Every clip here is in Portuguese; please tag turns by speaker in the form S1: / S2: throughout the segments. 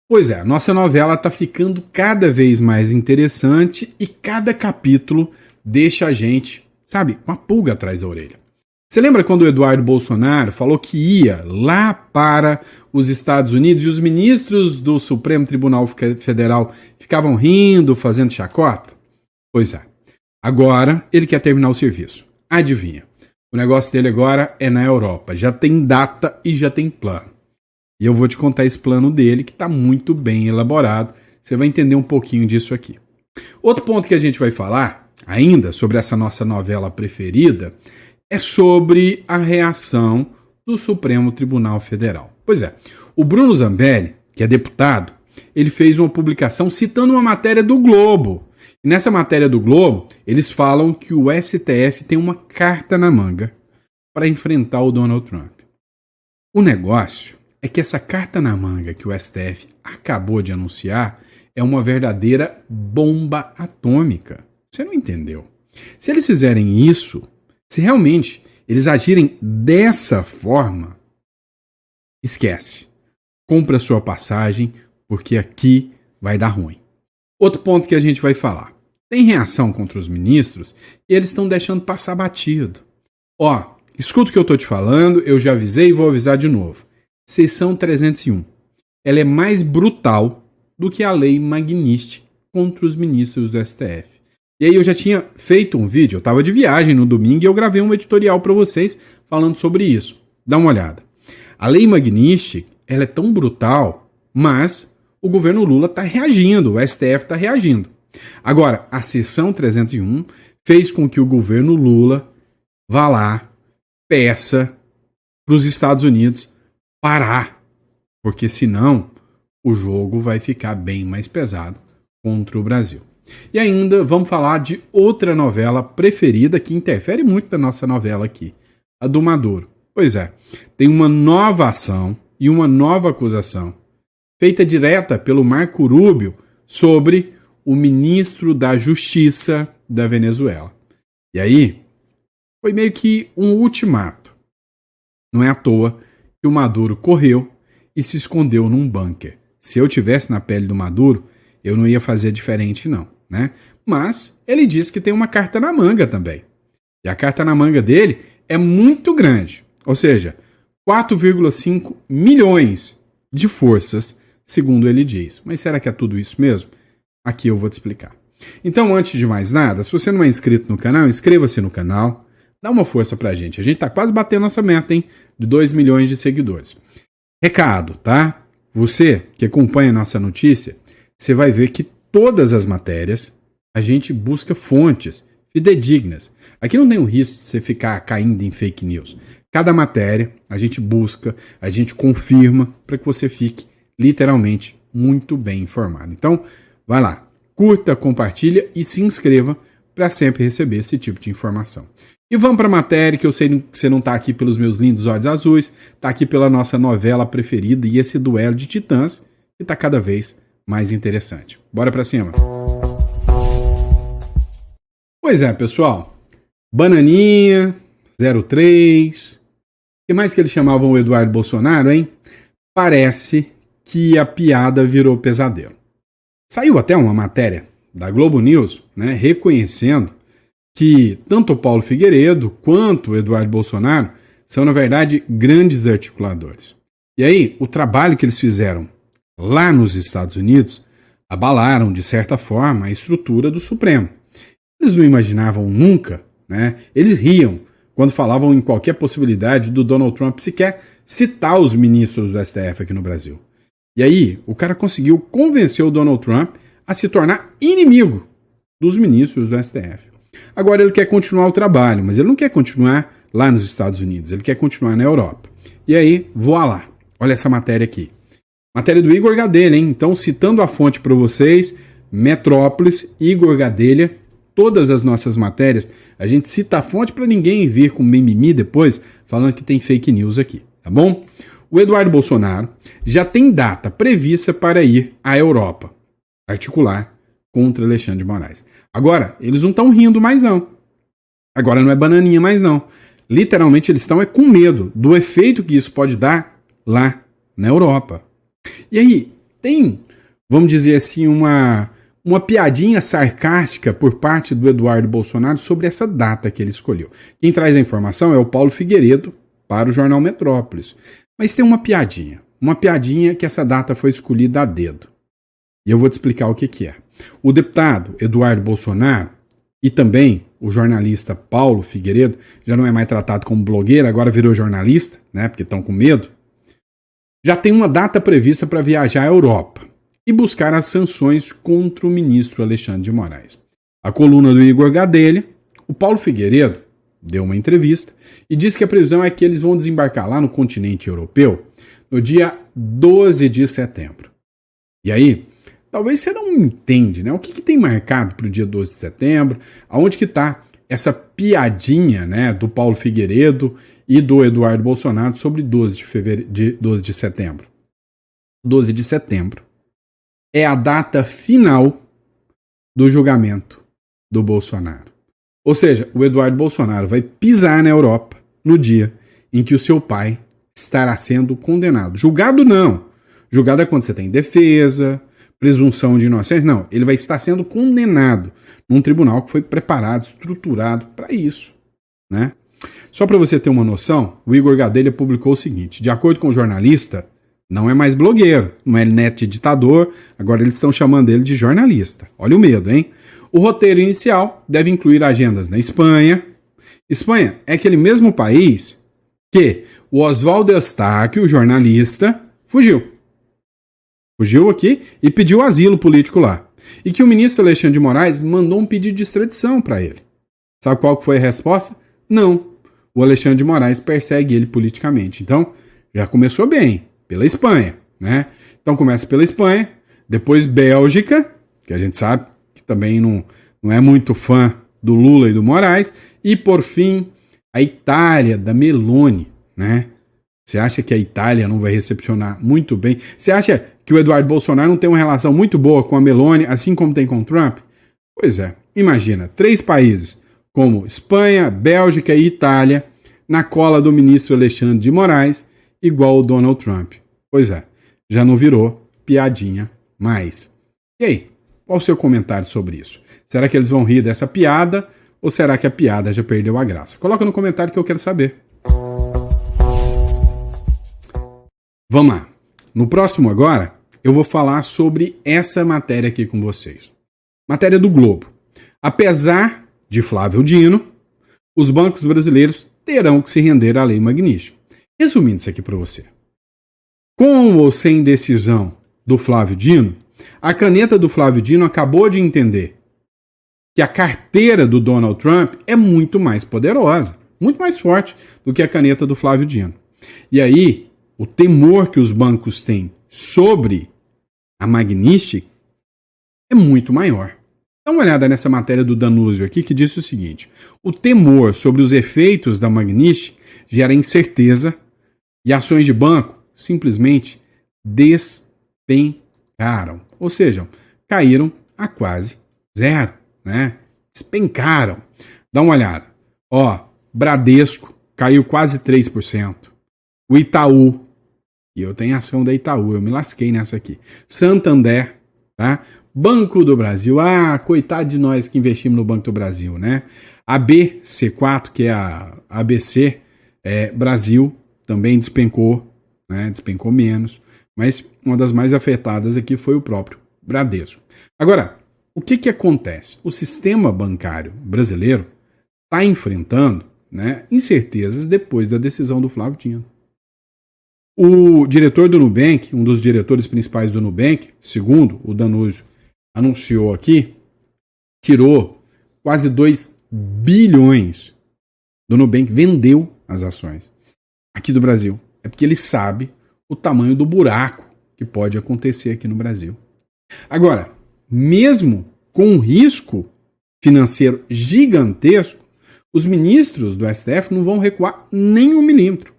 S1: Pois é, a nossa novela está ficando cada vez mais interessante e cada capítulo deixa a gente, sabe, com a pulga atrás da orelha. Você lembra quando o Eduardo Bolsonaro falou que ia lá para os Estados Unidos e os ministros do Supremo Tribunal Federal ficavam rindo, fazendo chacota? Pois é, agora ele quer terminar o serviço. Adivinha? O negócio dele agora é na Europa. Já tem data e já tem plano. E eu vou te contar esse plano dele, que está muito bem elaborado. Você vai entender um pouquinho disso aqui. Outro ponto que a gente vai falar, ainda sobre essa nossa novela preferida, é sobre a reação do Supremo Tribunal Federal. Pois é, o Bruno Zambelli, que é deputado, ele fez uma publicação citando uma matéria do Globo. E nessa matéria do Globo, eles falam que o STF tem uma carta na manga para enfrentar o Donald Trump. O negócio é que essa carta na manga que o STF acabou de anunciar é uma verdadeira bomba atômica. Você não entendeu? Se eles fizerem isso, se realmente eles agirem dessa forma, esquece. Compra sua passagem, porque aqui vai dar ruim. Outro ponto que a gente vai falar. Tem reação contra os ministros e eles estão deixando passar batido. Ó, escuta o que eu estou te falando, eu já avisei e vou avisar de novo. Seção 301. Ela é mais brutal do que a lei Magnitsky contra os ministros do STF. E aí eu já tinha feito um vídeo, eu estava de viagem no domingo e eu gravei um editorial para vocês falando sobre isso. Dá uma olhada. A lei Magnitsky, ela é tão brutal, mas o governo Lula está reagindo, o STF está reagindo. Agora, a seção 301 fez com que o governo Lula vá lá, peça para os Estados Unidos parar, porque senão o jogo vai ficar bem mais pesado contra o Brasil. E ainda vamos falar de outra novela preferida que interfere muito na nossa novela aqui, a do Maduro. Pois é, tem uma nova ação e uma nova acusação feita direta pelo Marco Rubio sobre o ministro da Justiça da Venezuela. E aí, foi meio que um ultimato. Não é à toa que o Maduro correu e se escondeu num bunker. Se eu tivesse na pele do Maduro, eu não ia fazer diferente não, né? Mas ele disse que tem uma carta na manga também. E a carta na manga dele é muito grande. Ou seja, 4,5 milhões de forças, segundo ele diz. Mas será que é tudo isso mesmo? Aqui eu vou te explicar. Então, antes de mais nada, se você não é inscrito no canal, inscreva-se no canal. Dá uma força pra gente. A gente tá quase batendo nossa meta, hein? De 2 milhões de seguidores. Recado, tá? Você que acompanha a nossa notícia, você vai ver que todas as matérias a gente busca fontes fidedignas. Aqui não tem o risco de você ficar caindo em fake news. Cada matéria a gente busca, a gente confirma para que você fique literalmente muito bem informado. Então, vai lá, curta, compartilha e se inscreva para sempre receber esse tipo de informação. E vamos para a matéria, que eu sei que você não está aqui pelos meus lindos olhos azuis, está aqui pela nossa novela preferida e esse duelo de titãs que está cada vez mais interessante. Bora para cima. Pois é, pessoal. Bananinha, 03. O que mais que eles chamavam o Eduardo Bolsonaro, hein? Parece que a piada virou pesadelo. Saiu até uma matéria da Globo News, né, reconhecendo que tanto o Paulo Figueiredo quanto o Eduardo Bolsonaro são, na verdade, grandes articuladores. E aí, o trabalho que eles fizeram lá nos Estados Unidos abalaram, de certa forma, a estrutura do Supremo. Eles não imaginavam nunca, né? Eles riam quando falavam em qualquer possibilidade do Donald Trump sequer citar os ministros do STF aqui no Brasil. E aí, o cara conseguiu convencer o Donald Trump a se tornar inimigo dos ministros do STF. Agora ele quer continuar o trabalho, mas ele não quer continuar lá nos Estados Unidos, ele quer continuar na Europa. E aí, voa lá. Olha essa matéria aqui. Matéria do Igor Gadelha, hein? Então, citando a fonte para vocês, Metrópolis, Igor Gadelha, todas as nossas matérias, a gente cita a fonte para ninguém vir com mimimi depois, falando que tem fake news aqui, tá bom? O Eduardo Bolsonaro já tem data prevista para ir à Europa, articular contra Alexandre de Moraes. Agora, eles não estão rindo mais não. Agora não é bananinha mais não. Literalmente eles estão com medo do efeito que isso pode dar lá na Europa. E aí, tem, vamos dizer assim, uma piadinha sarcástica por parte do Eduardo Bolsonaro sobre essa data que ele escolheu. Quem traz a informação é o Paulo Figueiredo, para o jornal Metrópolis. Mas tem uma piadinha que essa data foi escolhida a dedo. E eu vou te explicar o que é. O deputado Eduardo Bolsonaro e também o jornalista Paulo Figueiredo, já não é mais tratado como blogueiro, agora virou jornalista, né, porque estão com medo, já tem uma data prevista para viajar à Europa e buscar as sanções contra o ministro Alexandre de Moraes. A coluna do Igor Gadelha, o Paulo Figueiredo deu uma entrevista e disse que a previsão é que eles vão desembarcar lá no continente europeu no dia 12 de setembro. E aí, talvez você não entende, né? O que tem marcado para o dia 12 de setembro? Aonde que está essa piadinha, né, do Paulo Figueiredo e do Eduardo Bolsonaro sobre 12 de setembro? 12 de setembro é a data final do julgamento do Bolsonaro. Ou seja, o Eduardo Bolsonaro vai pisar na Europa no dia em que o seu pai estará sendo condenado. Julgado não. Julgado é quando você tem defesa, presunção de inocência. Não, ele vai estar sendo condenado num tribunal que foi preparado, estruturado para isso, né? Só para você ter uma noção, o Igor Gadelha publicou o seguinte: de acordo com o jornalista, não é mais blogueiro, não é neto de ditador, agora eles estão chamando ele de jornalista. Olha o medo, hein? O roteiro inicial deve incluir agendas na Espanha. Espanha é aquele mesmo país que o Oswaldo Eustáquio, o jornalista, fugiu. Fugiu aqui e pediu asilo político lá. E que o ministro Alexandre de Moraes mandou um pedido de extradição para ele. Sabe qual foi a resposta? Não. O Alexandre de Moraes persegue ele politicamente. Então, já começou bem, pela Espanha, né? Então começa pela Espanha, depois Bélgica, que a gente sabe que também não é muito fã do Lula e do Moraes, e por fim, a Itália, da Meloni, né? Você acha que a Itália não vai recepcionar muito bem? Você acha que o Eduardo Bolsonaro não tem uma relação muito boa com a Meloni, assim como tem com o Trump? Pois é, imagina, 3 países como Espanha, Bélgica e Itália na cola do ministro Alexandre de Moraes, igual o Donald Trump. Pois é, já não virou piadinha mais. E aí, qual o seu comentário sobre isso? Será que eles vão rir dessa piada ou será que a piada já perdeu a graça? Coloca no comentário que eu quero saber. Vamos lá. No próximo agora, eu vou falar sobre essa matéria aqui com vocês. Matéria do Globo. Apesar de Flávio Dino, os bancos brasileiros terão que se render à Lei Magnitsky. Resumindo isso aqui para você. Com ou sem decisão do Flávio Dino, a caneta do Flávio Dino acabou de entender que a carteira do Donald Trump é muito mais poderosa, muito mais forte do que a caneta do Flávio Dino. E aí, o temor que os bancos têm sobre a Magnitsky é muito maior. Dá uma olhada nessa matéria do Danúzio aqui que diz o seguinte: o temor sobre os efeitos da Magnitsky gera incerteza e ações de banco simplesmente despencaram. Ou seja, caíram a quase zero, né? Despencaram. Dá uma olhada. Ó, Bradesco caiu quase 3%. O Itaú, e eu tenho ação da Itaú, eu me lasquei nessa aqui. Santander, tá? Banco do Brasil, coitado de nós que investimos no Banco do Brasil, né? A BC4, que é a ABC Brasil, também despencou, né? Despencou menos, mas uma das mais afetadas aqui foi o próprio Bradesco. Agora, o que acontece? O sistema bancário brasileiro está enfrentando, né, incertezas depois da decisão do Flávio Dino. O diretor do Nubank, um dos diretores principais do Nubank, segundo o Danúzio anunciou aqui, tirou quase 2 bilhões do Nubank, vendeu as ações aqui do Brasil. É porque ele sabe o tamanho do buraco que pode acontecer aqui no Brasil. Agora, mesmo com um risco financeiro gigantesco, os ministros do STF não vão recuar nem 1 milímetro.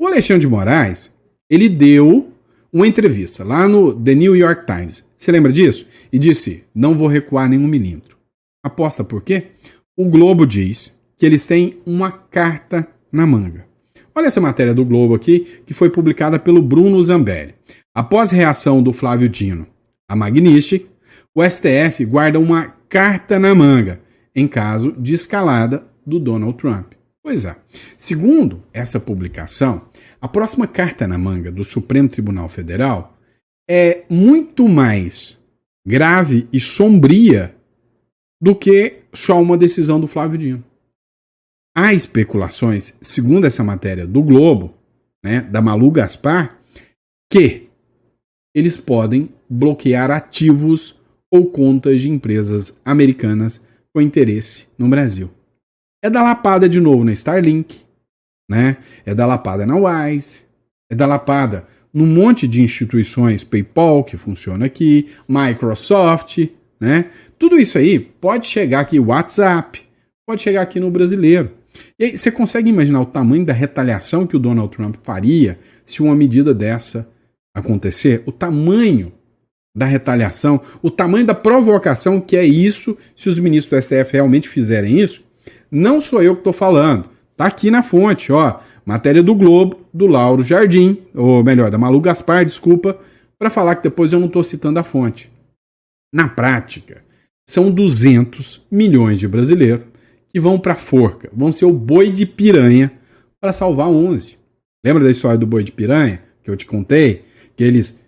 S1: O Alexandre de Moraes, ele deu uma entrevista lá no The New York Times. Você lembra disso? E disse, não vou recuar nem 1 milímetro. Aposta por quê? O Globo diz que eles têm uma carta na manga. Olha essa matéria do Globo aqui, que foi publicada pelo Bruno Zambelli. Após reação do Flávio Dino à Magnitsky, o STF guarda uma carta na manga em caso de escalada do Donald Trump. Pois é, segundo essa publicação, a próxima carta na manga do Supremo Tribunal Federal é muito mais grave e sombria do que só uma decisão do Flávio Dino. Há especulações, segundo essa matéria do Globo, né, da Malu Gaspar, que eles podem bloquear ativos ou contas de empresas americanas com interesse no Brasil. É da lapada de novo na Starlink, né? É da lapada na Wise, é da lapada num monte de instituições, PayPal, que funciona aqui, Microsoft, né? Tudo isso aí pode chegar aqui, WhatsApp, pode chegar aqui no brasileiro. E aí, você consegue imaginar o tamanho da retaliação que o Donald Trump faria se uma medida dessa acontecer? O tamanho da retaliação, o tamanho da provocação que é isso, se os ministros do STF realmente fizerem isso. Não sou eu que estou falando, tá aqui na fonte, ó, matéria do Globo, do Lauro Jardim, ou melhor, da Malu Gaspar, desculpa, para falar que depois eu não estou citando a fonte. Na prática, são 200 milhões de brasileiros que vão para a forca, vão ser o boi de piranha para salvar 11. Lembra da história do boi de piranha que eu te contei? Que eles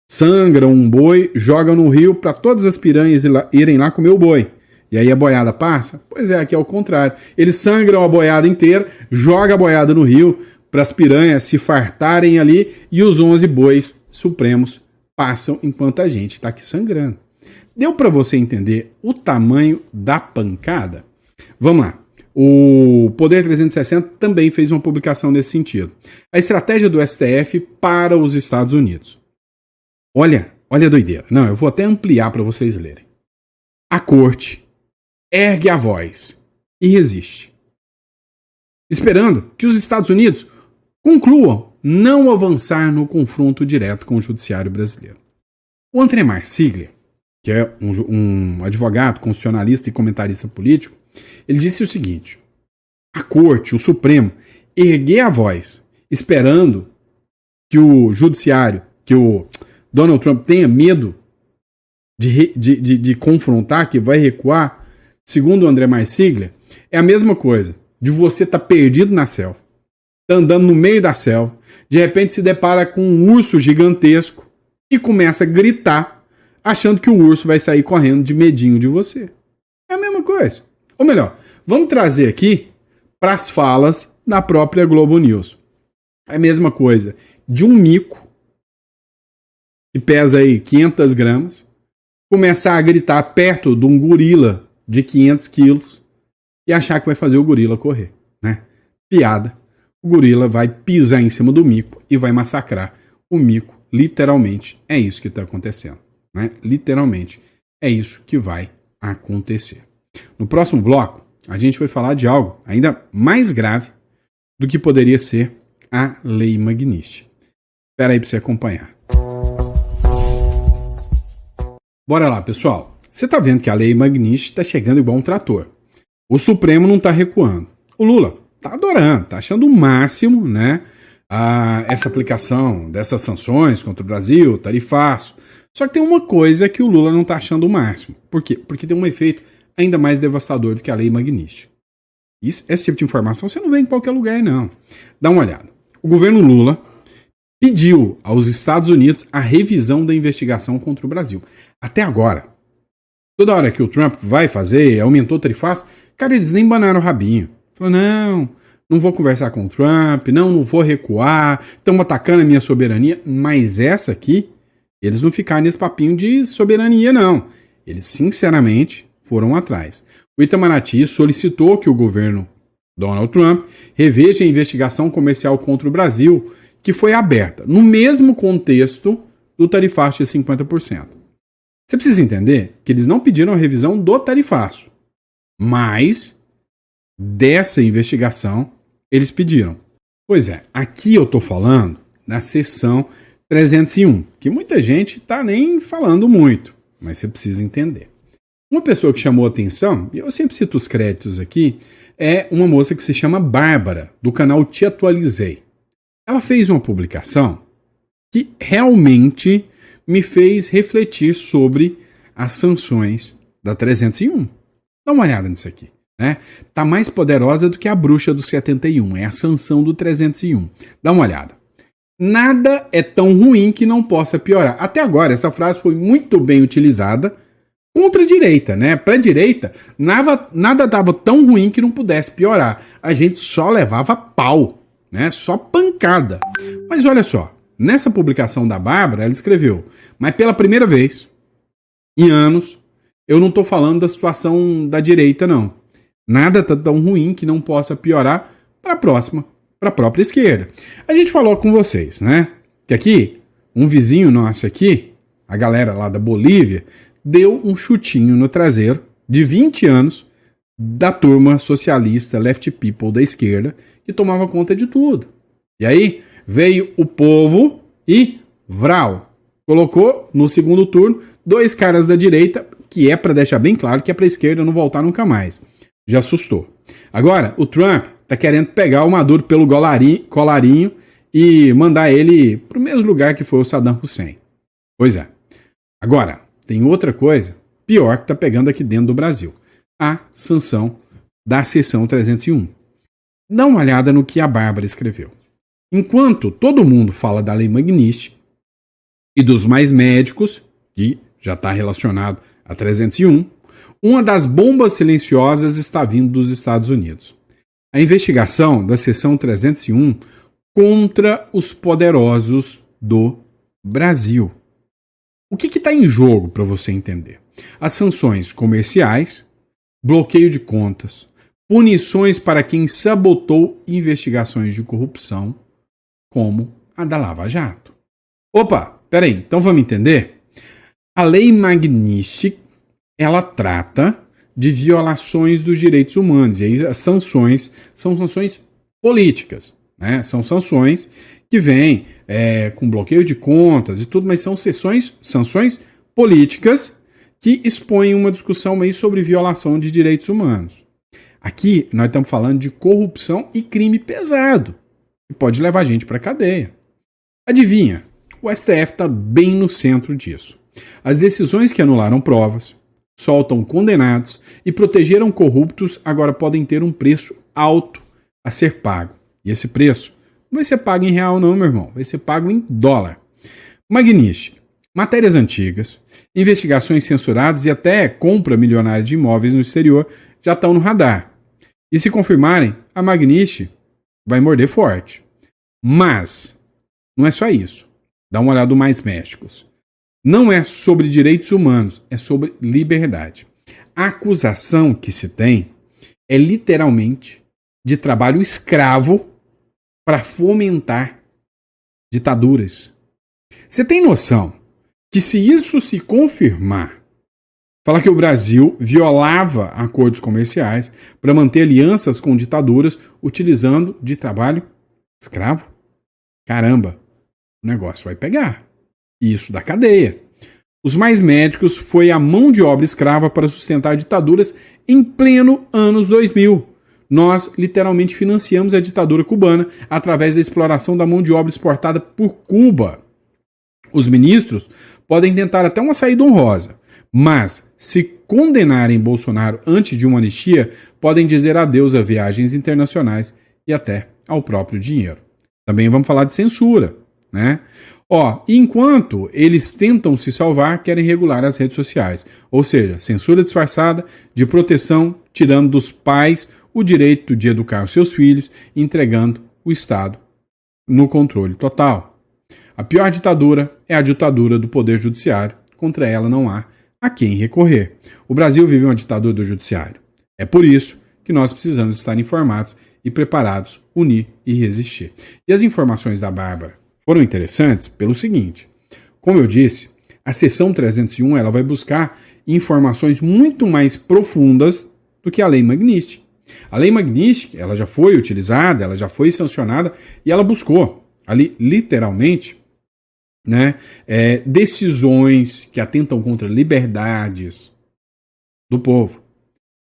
S1: sangram um boi, jogam no rio para todas as piranhas irem lá comer o boi. E aí a boiada passa? Pois é, aqui é o contrário. Eles sangram a boiada inteira, jogam a boiada no rio para as piranhas se fartarem ali e os 11 bois supremos passam enquanto a gente está aqui sangrando. Deu para você entender o tamanho da pancada? Vamos lá. O Poder 360 também fez uma publicação nesse sentido. A estratégia do STF para os Estados Unidos. Olha a doideira. Não, eu vou até ampliar para vocês lerem. A corte ergue a voz e resiste, esperando que os Estados Unidos concluam não avançar no confronto direto com o judiciário brasileiro. O André Marsiglia, que é um advogado, constitucionalista e comentarista político, ele disse o seguinte: a corte, o Supremo, erguer a voz, esperando que o judiciário, que o Donald Trump tenha medo de confrontar, que vai recuar, segundo o André Marsiglia, é a mesma coisa de você estar perdido na selva, tá andando no meio da selva, de repente se depara com um urso gigantesco e começa a gritar, achando que o urso vai sair correndo de medinho de você. É a mesma coisa. Ou melhor, vamos trazer aqui para as falas da própria Globo News. É a mesma coisa de um mico que pesa aí 500 gramas, começar a gritar perto de um gorila de 500 quilos e achar que vai fazer o gorila correr, né? Piada. O gorila vai pisar em cima do mico e vai massacrar o mico. Literalmente é isso que está acontecendo, né? Literalmente é isso que vai acontecer. No próximo bloco, a gente vai falar de algo ainda mais grave do que poderia ser a Lei Magnitsky. Espera aí para você acompanhar. Bora lá, pessoal. Você está vendo que a Lei Magnitsky está chegando igual um trator. O Supremo não está recuando. O Lula está adorando, está achando o máximo, né, essa aplicação dessas sanções contra o Brasil, tarifaço. Só que tem uma coisa que o Lula não está achando o máximo. Por quê? Porque tem um efeito ainda mais devastador do que a Lei Magnitsky. Esse tipo de informação você não vê em qualquer lugar, não. Dá uma olhada. O governo Lula pediu aos Estados Unidos a revisão da investigação contra o Brasil. Até agora, toda hora que o Trump vai fazer, aumentou o tarifaço, cara, eles nem banaram o rabinho. Falaram, não vou conversar com o Trump, não vou recuar, estão atacando a minha soberania. Mas essa aqui, eles não ficaram nesse papinho de soberania, não. Eles, sinceramente, foram atrás. O Itamaraty solicitou que o governo Donald Trump reveja a investigação comercial contra o Brasil, que foi aberta no mesmo contexto do tarifaço de 50%. Você precisa entender que eles não pediram a revisão do tarifaço, mas dessa investigação eles pediram. Pois é, aqui eu estou falando na seção 301, que muita gente está nem falando muito, mas você precisa entender. Uma pessoa que chamou a atenção, e eu sempre cito os créditos aqui, é uma moça que se chama Bárbara, do canal Te Atualizei. Ela fez uma publicação que realmente me fez refletir sobre as sanções da 301. Dá uma olhada nisso aqui. Né? Tá mais poderosa do que a bruxa do 71. É a sanção do 301. Dá uma olhada. Nada é tão ruim que não possa piorar. Até agora, essa frase foi muito bem utilizada contra a direita, né? Para a direita, nada estava tão ruim que não pudesse piorar. A gente só levava pau, né? Só pancada. Mas olha só, nessa publicação da Bárbara, ela escreveu: mas pela primeira vez em anos, eu não estou falando da situação da direita, não. Nada está tão ruim que não possa piorar para a próxima, para a própria esquerda. A gente falou com vocês, né? Que aqui, um vizinho nosso aqui, a galera lá da Bolívia, deu um chutinho no traseiro de 20 anos da turma socialista Left People da esquerda, que tomava conta de tudo. E aí veio o povo e vral, colocou no segundo turno 2 caras da direita, que é para deixar bem claro que é para a esquerda não voltar nunca mais. Já assustou. Agora, o Trump tá querendo pegar o Maduro pelo colarinho e mandar ele pro mesmo lugar que foi o Saddam Hussein. Pois é. Agora, tem outra coisa pior que tá pegando aqui dentro do Brasil. A sanção da seção 301. Dá uma olhada no que a Bárbara escreveu. Enquanto todo mundo fala da Lei Magnitsky e dos mais médicos, que já está relacionado a 301, uma das bombas silenciosas está vindo dos Estados Unidos. A investigação da seção 301 contra os poderosos do Brasil. O que está em jogo para você entender? As sanções comerciais, bloqueio de contas, punições para quem sabotou investigações de corrupção, como a da Lava Jato. Opa, peraí, então vamos entender? A Lei Magnitsky, ela trata de violações dos direitos humanos, e aí as sanções são sanções políticas, né? São sanções que vêm com bloqueio de contas e tudo, mas são sanções políticas que expõem uma discussão meio sobre violação de direitos humanos. Aqui nós estamos falando de corrupção e crime pesado, que pode levar a gente para a cadeia. Adivinha? O STF está bem no centro disso. As decisões que anularam provas, soltam condenados e protegeram corruptos agora podem ter um preço alto a ser pago. E esse preço não vai ser pago em real não, meu irmão. Vai ser pago em dólar. Magnitsky. Matérias antigas, investigações censuradas e até compra milionária de imóveis no exterior já estão no radar. E se confirmarem, a Magnitsky vai morder forte. Mas não é só isso. Dá uma olhada no Mais Médicos. Não é sobre direitos humanos, é sobre liberdade. A acusação que se tem é literalmente de trabalho escravo para fomentar ditaduras. Você tem noção que se isso se confirmar, falar que o Brasil violava acordos comerciais para manter alianças com ditaduras utilizando de trabalho escravo? Caramba, o negócio vai pegar. Isso da cadeia. Os Mais Médicos foi a mão de obra escrava para sustentar ditaduras em pleno anos 2000. Nós literalmente financiamos a ditadura cubana através da exploração da mão de obra exportada por Cuba. Os ministros podem tentar até uma saída honrosa, mas se condenarem Bolsonaro antes de uma anistia, podem dizer adeus a viagens internacionais e até ao próprio dinheiro. Também vamos falar de censura, né? Enquanto eles tentam se salvar, querem regular as redes sociais. Ou seja, censura disfarçada de proteção, tirando dos pais o direito de educar os seus filhos, entregando o Estado no controle total. A pior ditadura é a ditadura do Poder Judiciário. Contra ela não há a quem recorrer. O Brasil vive uma ditadura do Judiciário. É por isso que nós precisamos estar informados e preparados, unir e resistir. E as informações da Bárbara foram interessantes pelo seguinte: como eu disse, a seção 301 ela vai buscar informações muito mais profundas do que a Lei Magnitsky. A Lei Magnitsky ela já foi utilizada, ela já foi sancionada e ela buscou ali literalmente, né, decisões que atentam contra liberdades do povo.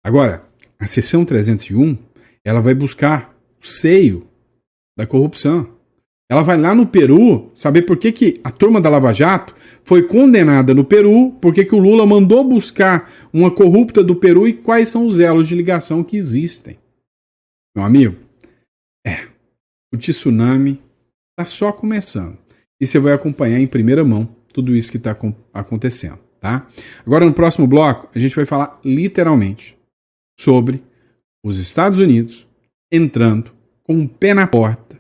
S1: Agora, a seção 301 ela vai buscar o seio da corrupção. Ela vai lá no Peru saber por que a turma da Lava Jato foi condenada no Peru, por que o Lula mandou buscar uma corrupta do Peru e quais são os elos de ligação que existem. Meu amigo, o tsunami está só começando. E você vai acompanhar em primeira mão tudo isso que está acontecendo, tá? Agora, no próximo bloco, a gente vai falar literalmente sobre os Estados Unidos entrando com um pé na porta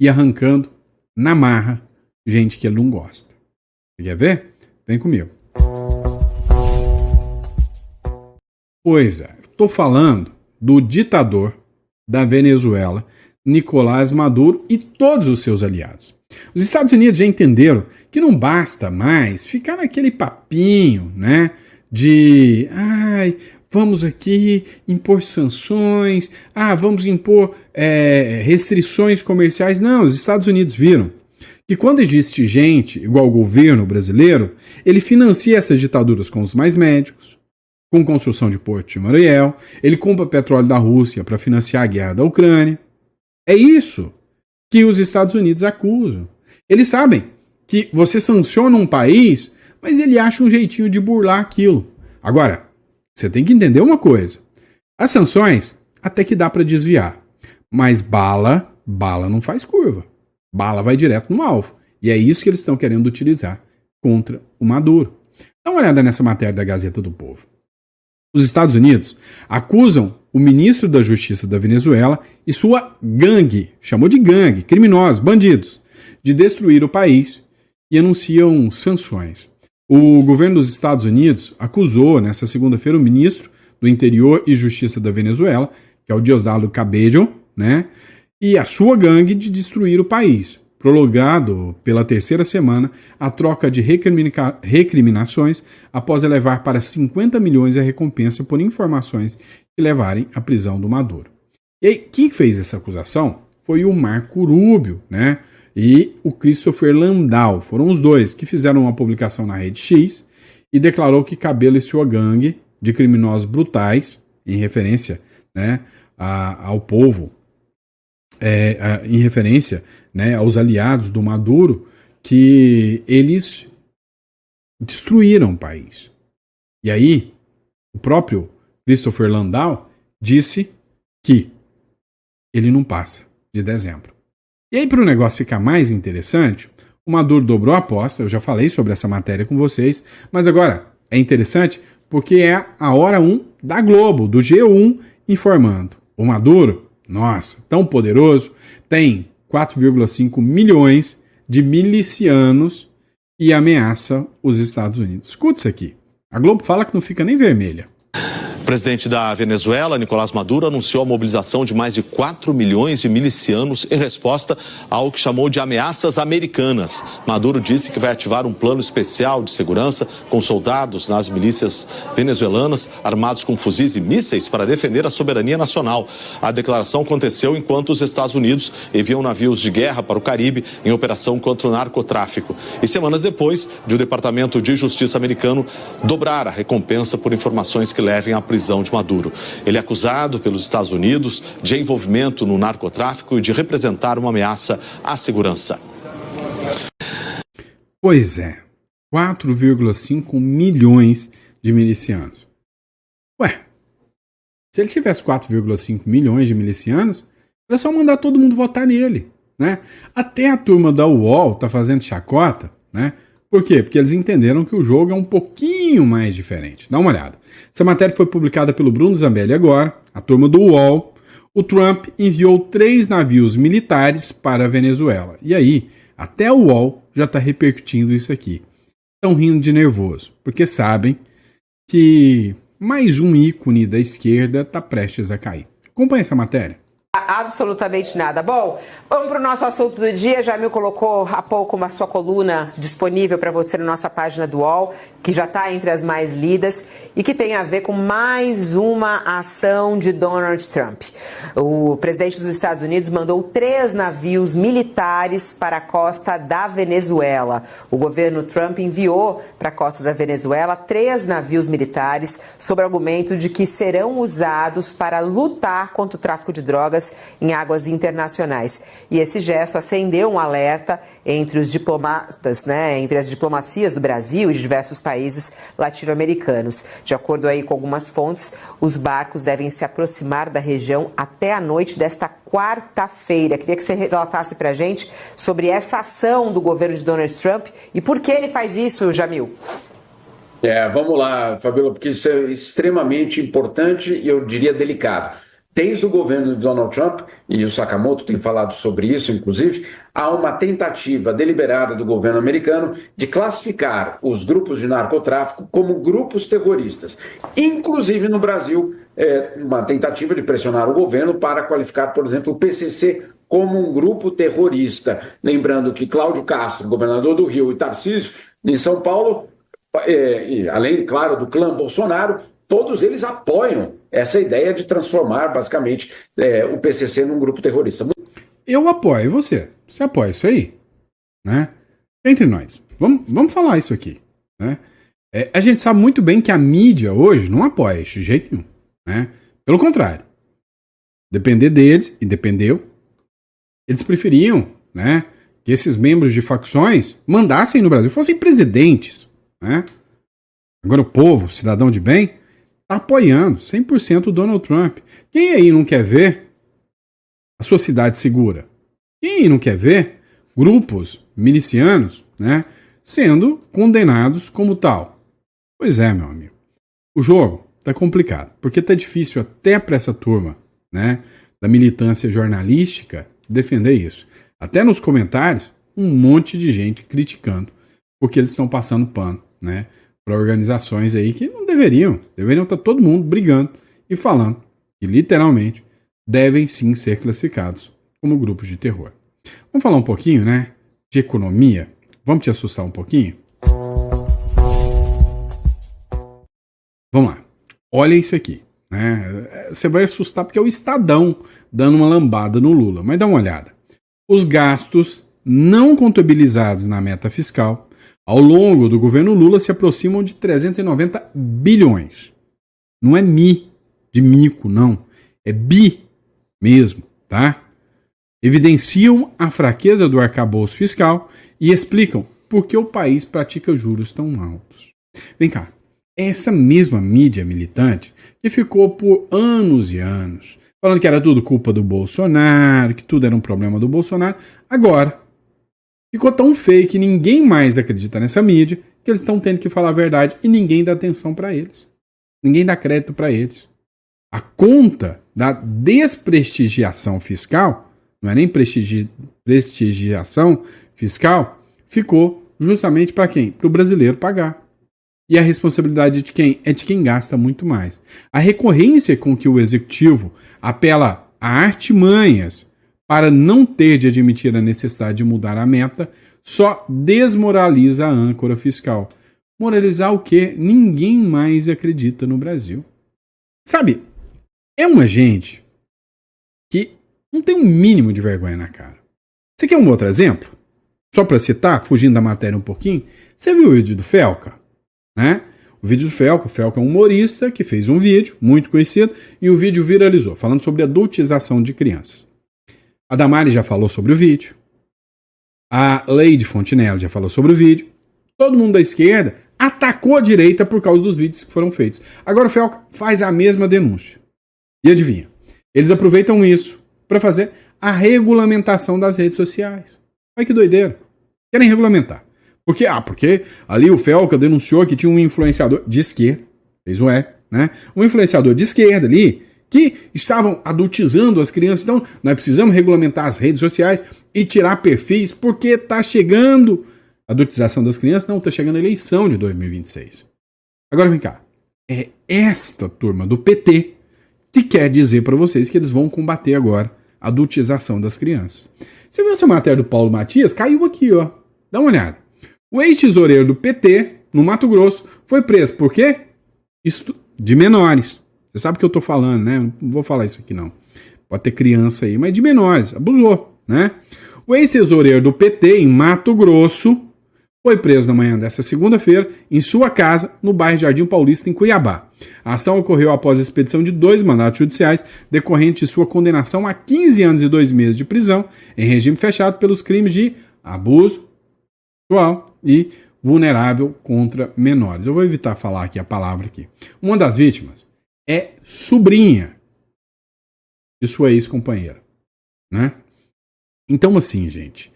S1: e arrancando na marra gente que ele não gosta. Você quer ver? Vem comigo. Pois é, eu tô falando do ditador da Venezuela, Nicolás Maduro, e todos os seus aliados. Os Estados Unidos já entenderam que não basta mais ficar naquele papinho, né, de vamos aqui impor sanções, vamos impor restrições comerciais. Não, os Estados Unidos viram que quando existe gente igual o governo brasileiro, ele financia essas ditaduras com os mais médicos, com construção de Porto de Mariel, ele compra petróleo da Rússia para financiar a guerra da Ucrânia. É isso que os Estados Unidos acusam. Eles sabem que você sanciona um país, mas ele acha um jeitinho de burlar aquilo. Agora, você tem que entender uma coisa. As sanções até que dá para desviar, mas bala não faz curva. Bala vai direto no alvo. E é isso que eles estão querendo utilizar contra o Maduro. Dá uma olhada nessa matéria da Gazeta do Povo. Os Estados Unidos acusam o ministro da Justiça da Venezuela e sua gangue, chamou de gangue, criminosos, bandidos, de destruir o país e anunciam sanções. O governo dos Estados Unidos acusou nesta segunda-feira o ministro do Interior e Justiça da Venezuela, que é o Diosdado Cabello, né, e a sua gangue de destruir o país, prolongado pela terceira semana a troca de recriminações após elevar para 50 milhões a recompensa por informações que levarem à prisão do Maduro. E aí, quem fez essa acusação foi o Marco Rubio, né? E o Christopher Landau. Foram os dois que fizeram uma publicação na Rede X e declarou que Cabello e sua gangue de criminosos brutais, em referência, né, ao povo, em referência, né, aos aliados do Maduro, que eles destruíram o país. E aí, o próprio Christopher Landau disse que ele não passa de dezembro. E aí, para o negócio ficar mais interessante, o Maduro dobrou a aposta. Eu já falei sobre essa matéria com vocês, mas agora é interessante porque é a hora 1 da Globo, do G1, informando. O Maduro, nossa, tão poderoso, tem 4,5 milhões de milicianos e ameaça os Estados Unidos. Escuta isso aqui. A Globo fala que não fica nem vermelha.
S2: O presidente da Venezuela, Nicolás Maduro, anunciou a mobilização de mais de 4 milhões de milicianos em resposta ao que chamou de ameaças americanas. Maduro disse que vai ativar um plano especial de segurança com soldados nas milícias venezuelanas armados com fuzis e mísseis para defender a soberania nacional. A declaração aconteceu enquanto os Estados Unidos enviam navios de guerra para o Caribe em operação contra o narcotráfico. E semanas depois de o Departamento de Justiça americano dobrar a recompensa por informações que levem à prisão de Maduro. Ele é acusado pelos Estados Unidos de envolvimento no narcotráfico e de representar uma ameaça à segurança.
S1: Pois é, 4,5 milhões de milicianos. Ué, se ele tivesse 4,5 milhões de milicianos, era só mandar todo mundo votar nele, né? Até a turma da UOL tá fazendo chacota, né? Por quê? Porque eles entenderam que o jogo é um pouquinho mais diferente. Dá uma olhada. Essa matéria foi publicada pelo Bruno Zambelli agora, a turma do UOL. O Trump enviou 3 navios militares para a Venezuela. E aí, até o UOL já está repercutindo isso aqui. Estão rindo de nervoso, porque sabem que mais um ícone da esquerda está prestes a cair. Acompanhe essa matéria.
S3: Absolutamente nada. Bom, vamos para o nosso assunto do dia. Jamil colocou há pouco uma sua coluna disponível para você na nossa página do UOL. que já está entre as mais lidas e que tem a ver com mais uma ação de Donald Trump. O presidente dos Estados Unidos mandou 3 navios militares para a costa da Venezuela. O governo Trump enviou para a costa da Venezuela 3 navios militares sob o argumento de que serão usados para lutar contra o tráfico de drogas em águas internacionais. E esse gesto acendeu um alerta entre os diplomatas, entre as diplomacias do Brasil e de diversos países latino-americanos. De acordo aí com algumas fontes, os barcos devem se aproximar da região até a noite desta quarta-feira. Queria que você relatasse para a gente sobre essa ação do governo de Donald Trump e por que ele faz isso, Jamil.
S4: Vamos lá, Fabíola, porque isso é extremamente importante e eu diria delicado. Desde o governo de Donald Trump, e o Sakamoto tem falado sobre isso, inclusive, há uma tentativa deliberada do governo americano de classificar os grupos de narcotráfico como grupos terroristas. Inclusive no Brasil, uma tentativa de pressionar o governo para qualificar, por exemplo, o PCC como um grupo terrorista. Lembrando que Cláudio Castro, governador do Rio, e Tarcísio, em São Paulo, e além, claro, do clã Bolsonaro, todos eles apoiam essa ideia de transformar, basicamente, o PCC num grupo terrorista.
S1: Eu apoio você. Você apoia isso aí? Né? Entre nós. Vamos falar isso aqui. Né? A gente sabe muito bem que a mídia hoje não apoia isso de jeito nenhum. Né? Pelo contrário. Depender deles, e dependeu, eles preferiam, né, que esses membros de facções mandassem no Brasil, fossem presidentes. Né? Agora o povo, cidadão de bem, está apoiando 100% o Donald Trump. Quem aí não quer ver a sua cidade segura? Quem aí não quer ver grupos milicianos, né, sendo condenados como tal? Pois é, meu amigo. O jogo tá complicado, porque tá difícil até para essa turma, né, da militância jornalística defender isso. Até nos comentários, um monte de gente criticando porque eles estão passando pano, né, para organizações aí que não deveriam estar todo mundo brigando e falando que literalmente devem sim ser classificados como grupos de terror. Vamos falar um pouquinho, né, de economia? Vamos te assustar um pouquinho? Vamos lá. Olha isso aqui, né? Você vai assustar porque é o Estadão dando uma lambada no Lula, mas dá uma olhada. Os gastos não contabilizados na meta fiscal ao longo do governo Lula se aproximam de 390 bilhões. Não é mi de mico, não. É bi mesmo, tá? Evidenciam a fraqueza do arcabouço fiscal e explicam por que o país pratica juros tão altos. Vem cá, essa mesma mídia militante que ficou por anos e anos falando que era tudo culpa do Bolsonaro, que tudo era um problema do Bolsonaro, agora ficou tão feio que ninguém mais acredita nessa mídia, que eles estão tendo que falar a verdade e ninguém dá atenção para eles. Ninguém dá crédito para eles. A conta da desprestigiação fiscal, não é nem prestigiação fiscal, ficou justamente para quem? Para o brasileiro pagar. E a responsabilidade de quem? É de quem gasta muito mais. A recorrência com que o executivo apela a artimanhas para não ter de admitir a necessidade de mudar a meta, só desmoraliza a âncora fiscal. Moralizar o quê? Ninguém mais acredita no Brasil. Sabe, é uma gente que não tem um mínimo de vergonha na cara. Você quer um outro exemplo? Só para citar, fugindo da matéria um pouquinho, você viu o vídeo do Felca? Né? O vídeo do Felca. O Felca é um humorista que fez um vídeo muito conhecido e o vídeo viralizou, falando sobre adultização de crianças. A Damares já falou sobre o vídeo. A Leide Fontinelli já falou sobre o vídeo. Todo mundo da esquerda atacou a direita por causa dos vídeos que foram feitos. Agora o Felca faz a mesma denúncia. E adivinha? Eles aproveitam isso para fazer a regulamentação das redes sociais. Olha que doideira. Querem regulamentar. Por quê? Porque ali o Felca denunciou que tinha um influenciador de esquerda. Fez um né? Um influenciador de esquerda ali que estavam adultizando as crianças. Então, nós precisamos regulamentar as redes sociais e tirar perfis, porque está chegando a adultização das crianças. Não, está chegando a eleição de 2026. Agora vem cá. É esta turma do PT que quer dizer para vocês que eles vão combater agora a adultização das crianças. Você viu essa matéria do Paulo Matias? Caiu aqui, ó. Dá uma olhada. O ex-tesoureiro do PT no Mato Grosso, foi preso. Por quê? De menores. Você sabe o que eu tô falando, né? Não vou falar isso aqui, não. Pode ter criança aí, mas de menores. Abusou, né? O ex-tesoureiro do PT, em Mato Grosso, foi preso na manhã desta segunda-feira em sua casa, no bairro Jardim Paulista, em Cuiabá. A ação ocorreu após a expedição de 2 mandatos judiciais, decorrente de sua condenação a 15 anos e 2 meses de prisão, em regime fechado pelos crimes de abuso sexual e vulnerável contra menores. Eu vou evitar falar aqui a palavra aqui. Uma das vítimas é sobrinha de sua ex-companheira, né? Então, assim, gente,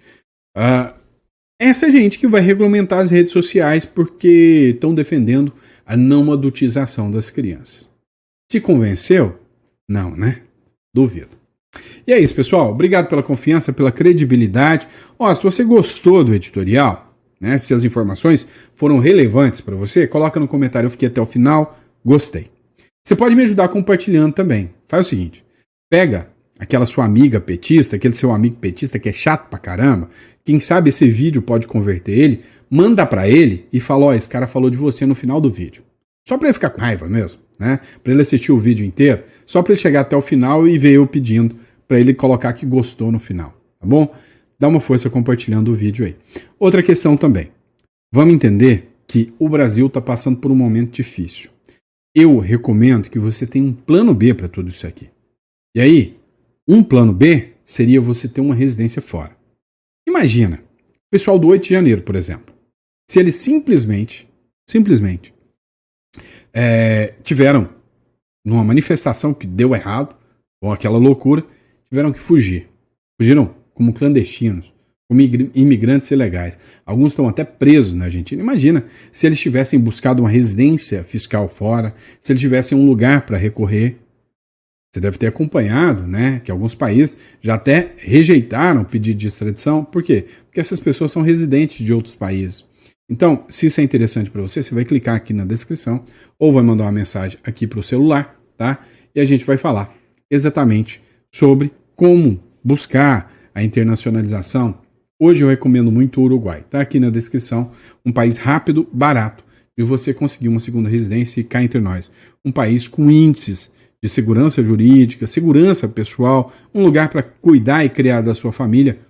S1: essa gente que vai regulamentar as redes sociais porque estão defendendo a não adultização das crianças. Te convenceu? Não, né? Duvido. E é isso, pessoal. Obrigado pela confiança, pela credibilidade. Se você gostou do editorial, né, se as informações foram relevantes para você, coloca no comentário. Eu fiquei até o final, gostei. Você pode me ajudar compartilhando também. Faz o seguinte, pega aquela sua amiga petista, aquele seu amigo petista que é chato pra caramba, quem sabe esse vídeo pode converter ele, manda pra ele e fala, esse cara falou de você no final do vídeo. Só pra ele ficar com raiva mesmo, né? Pra ele assistir o vídeo inteiro, só pra ele chegar até o final e ver eu pedindo pra ele colocar que gostou no final, tá bom? Dá uma força compartilhando o vídeo aí. Outra questão também. Vamos entender que o Brasil tá passando por um momento difícil. Eu recomendo que você tenha um plano B pra tudo isso aqui. E aí, um plano B seria você ter uma residência fora. Imagina, o pessoal do 8 de janeiro, por exemplo. Se eles simplesmente tiveram numa manifestação que deu errado, ou aquela loucura, tiveram que fugir. Fugiram como clandestinos, como imigrantes ilegais. Alguns estão até presos na Argentina. Imagina se eles tivessem buscado uma residência fiscal fora, se eles tivessem um lugar para recorrer. Você deve ter acompanhado, né, que alguns países já até rejeitaram o pedido de extradição. Por quê? Porque essas pessoas são residentes de outros países. Então, se isso é interessante para você, você vai clicar aqui na descrição ou vai mandar uma mensagem aqui para o celular, tá? E a gente vai falar exatamente sobre como buscar a internacionalização. Hoje eu recomendo muito o Uruguai. Tá aqui na descrição. Um país rápido, barato, e você conseguir uma segunda residência e cá entre nós. Um país com índices de segurança jurídica, segurança pessoal, um lugar para cuidar e criar da sua família,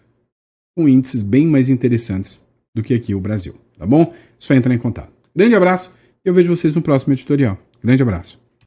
S1: com índices bem mais interessantes do que aqui o Brasil, tá bom? Só entrar em contato. Grande abraço e eu vejo vocês no próximo editorial. Grande abraço.